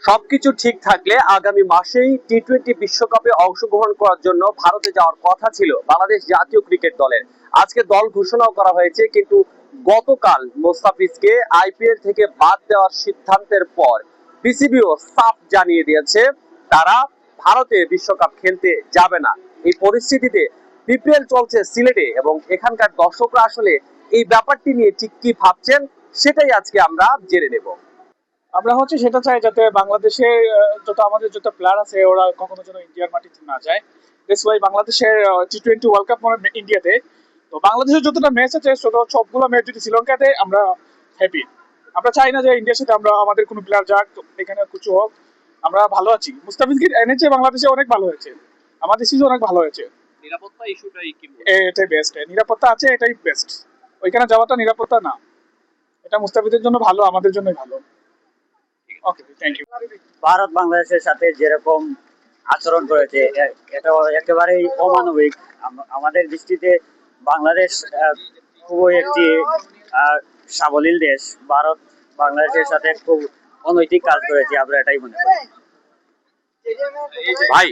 সবকিছু ঠিক থাকলে আগামী মাসেই টি-20 বিশ্বকাপে অংশগ্রহণ করার জন্য ভারতে যাওয়ার কথা ছিল বাংলাদেশ জাতীয় ক্রিকেট দলের। আজকে দল ঘোষণাও করা হয়েছে, কিন্তু গতকাল মোস্তাফিজকে আইপিএল থেকে বাদ দেওয়ার সিদ্ধান্তের পর বিসিবিও সাফ জানিয়ে দিয়েছে তারা ভারতে বিশ্বকাপ খেলতে যাবে না। এই পরিস্থিতিতে বিপিএল চলছে সিলেটে এবং এখানকার দর্শকরা আসলে এই ব্যাপারটি নিয়ে ঠিক কি ভাবছেন সেটাই আজকে আমরা জেনে নেব। আমরা সেটা চাই যাতে বাংলাদেশের যত প্লেয়ার আছে ওরা কখনো যেন ইন্ডিয়ার মাটিতে না যায়। দ্যাটস ওয়াই বাংলাদেশের টি-20 ওয়ার্ল্ড কাপ মানে ইন্ডিয়াতে, তো বাংলাদেশের যতটা ম্যাচ আছে সবগুলো ম্যাচ যদি শ্রীলঙ্কাতে, আমরা হ্যাপি। আমরা চাই না যে ইন্ডিয়ার সাথে আমাদের কোনো প্লেয়ার যাক, তো এখানে কিছু হোক। আমরা ভালো আছি, মুস্তাফিজকে এনেছে বাংলাদেশে, অনেক ভালো হয়েছে, আমাদের সিজন অনেক ভালো হয়েছে। নিরাপত্তা ইস্যুটাই কি এটাই বেস্ট, নিরাপত্তা আছে, এটাই বেস্ট। ওইখানে যাওয়াটা নিরাপত্তা না, এটা মুস্তাফিজের জন্য ভালো, আমাদের জন্যই ভালো। ওকে, থ্যাংক ইউ। ভারত বাংলাদেশের সাথে যেরকম আচরণ করেছে এটা একেবারেই অমানবিক। আমাদের দৃষ্টিতে বাংলাদেশ খুবই একটি সাবলীল দেশ। ভারত বাংলাদেশের সাথে খুব অনৈতিক কাজ করেছে, আমরা এটাই মনে করি। ভাই